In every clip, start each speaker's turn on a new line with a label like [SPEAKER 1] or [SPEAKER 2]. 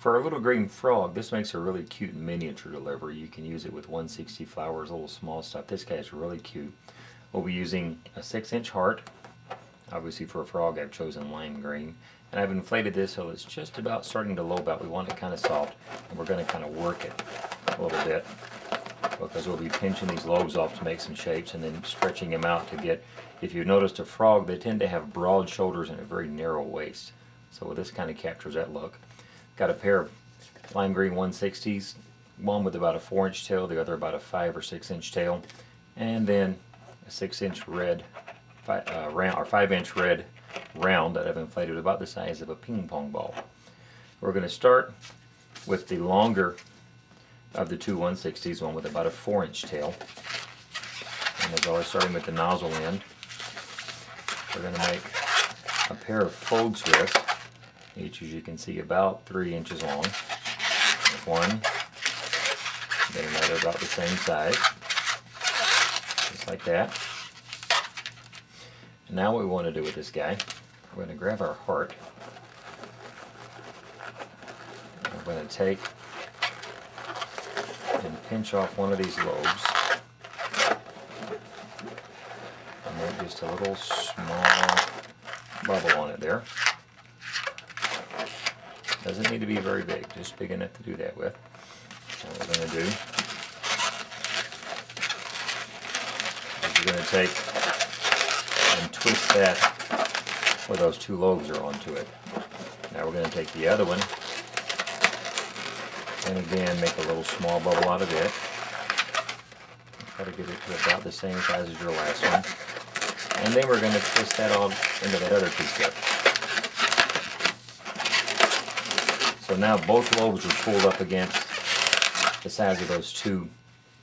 [SPEAKER 1] For our little green frog, this makes a really cute miniature delivery. You can use it with 160 flowers, little small stuff. This guy is really cute. We'll be using a 6-inch heart. Obviously for a frog I've chosen lime green. And I've inflated this so it's just about starting to lobe out. We want it kind of soft, and we're going to kind of work it a little bit, because we'll be pinching these lobes off to make some shapes and then stretching them out to get, if you've noticed a frog, they tend to have broad shoulders and a very narrow waist. So this kind of captures that look. Got a pair of lime green 160s, one with about a 4-inch tail, the other about a 5 or 6-inch tail, and then a 6-inch red, 5-inch red round that I've inflated about the size of a ping pong ball. We're going to start with the longer of the two 160s, one with about a 4-inch tail. And as always, starting with the nozzle end, we're going to make a pair of fold twists, each, as you can see, about 3 inches long. One, then another about the same size, just like that. And now what we want to do with this guy, we're going to grab our heart. We're going to take and pinch off one of these lobes, and make just a little small bubble on it there. Doesn't need to be very big, just big enough to do that with. So what we're going to do is we're going to take and twist that where those two lobes are onto it. Now we're going to take the other one and again make a little small bubble out of it. Try to get it to about the same size as your last one. And then we're going to twist that all into that other piece there. So now both lobes are pulled up against the size of those two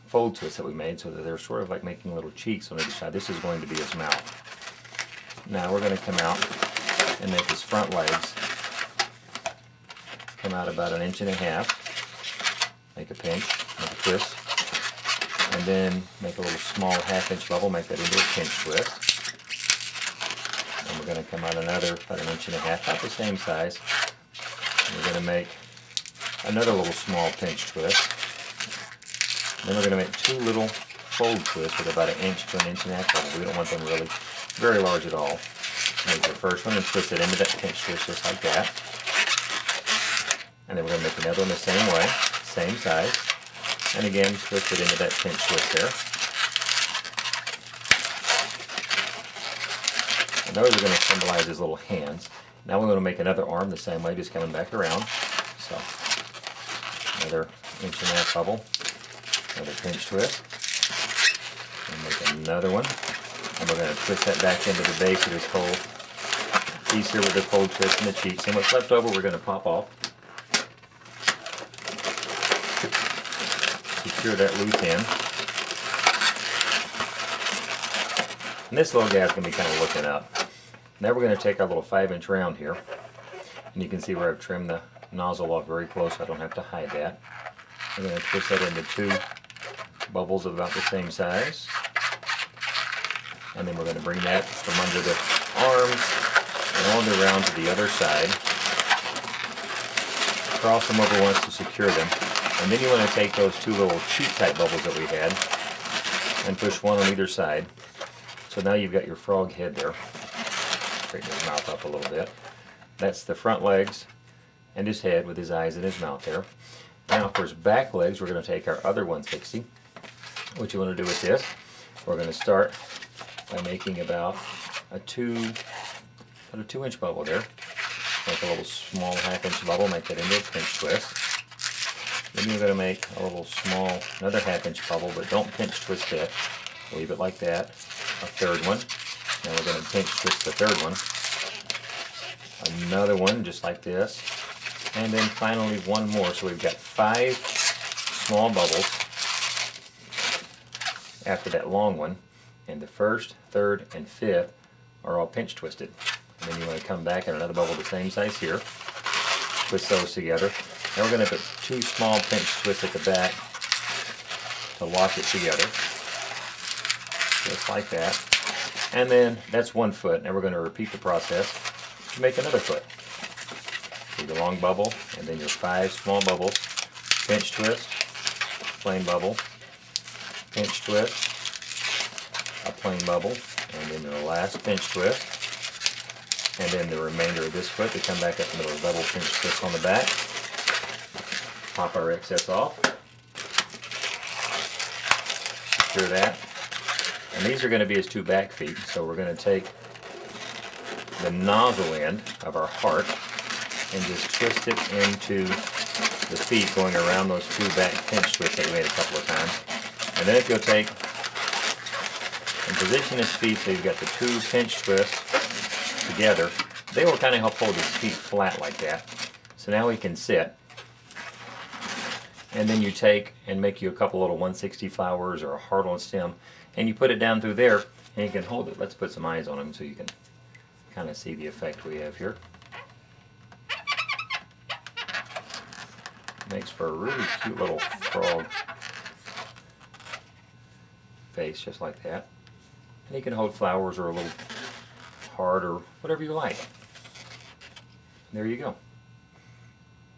[SPEAKER 1] fold twists that we made, so that they're sort of like making little cheeks on each side. This is going to be his mouth. Now we're going to come out and make his front legs come out about 1.5 inches. Make a pinch, make a twist, and then make a little small 1/2-inch bubble, make that into a pinch twist. And we're going to come out another about 1.5 inches, about the same size. We're going to make another little small pinch twist. Then we're going to make two little fold twists with about 1 inch to 1.5 inches bubble. We don't want them really very large at all. Make the first one and twist it into that pinch twist just like that. And then we're going to make another one the same way, same size. And again, twist it into that pinch twist there. And those are going to symbolize his little hands. Now we're going to make another arm the same way, just coming back around. So, another 1.5 inch bubble, another pinch twist, and make another one. And we're going to twist that back into the base of this whole piece here with the fold twist and the cheeks. And what's left over we're going to pop off. Secure that loose end. And this little guy's going to be kind of looking up. Now we're going to take our little 5-inch round here, and you can see where I've trimmed the nozzle off very close so I don't have to hide that. I'm going to twist that into two bubbles of about the same size, and then we're going to bring that from under the arms and on the round to the other side. Cross them over once to secure them, and then you want to take those two little cheek type bubbles that we had and push one on either side. So now you've got your frog head there. Straighten his mouth up a little bit. That's the front legs and his head with his eyes and his mouth there. Now for his back legs, we're going to take our other 160. What you want to do with this, we're going to start by making about a 2-inch bubble there. Make a little small 1/2 inch bubble, make that into a pinch twist. Then you're going to make a little small, another 1/2 inch bubble, but don't pinch twist it. Leave it like that. A third one. Now we're going to pinch twist the third one. Another one just like this. And then finally one more. So we've got 5 small bubbles after that long one. And the first, third, and fifth are all pinch twisted. And then you want to come back and another bubble the same size here. Twist those together. Now we're going to put 2 small pinch twists at the back to lock it together. Just like that. And then that's 1 foot. Now we're going to repeat the process to make another foot. So your long bubble, and then your 5 small bubbles, pinch twist, plain bubble, pinch twist, a plain bubble, and then your last pinch twist, and then the remainder of this foot to come back up into a double pinch twist on the back. Pop our excess off. Secure that. And these are going to be his 2 back feet, so we're going to take the nozzle end of our heart and just twist it into the feet, going around those 2 back pinch twists that we made a couple of times. And then if you'll take and position his feet so you've got the 2 pinch twists together, they will kind of help hold his feet flat like that. So now he can sit. And then you take and make you a couple little 160 flowers or a heart on stem, and you put it down through there and you can hold it. Let's put some eyes on him so you can kind of see the effect we have here. Makes for a really cute little frog face, just like that. And you can hold flowers or a little heart or whatever you like. There you go.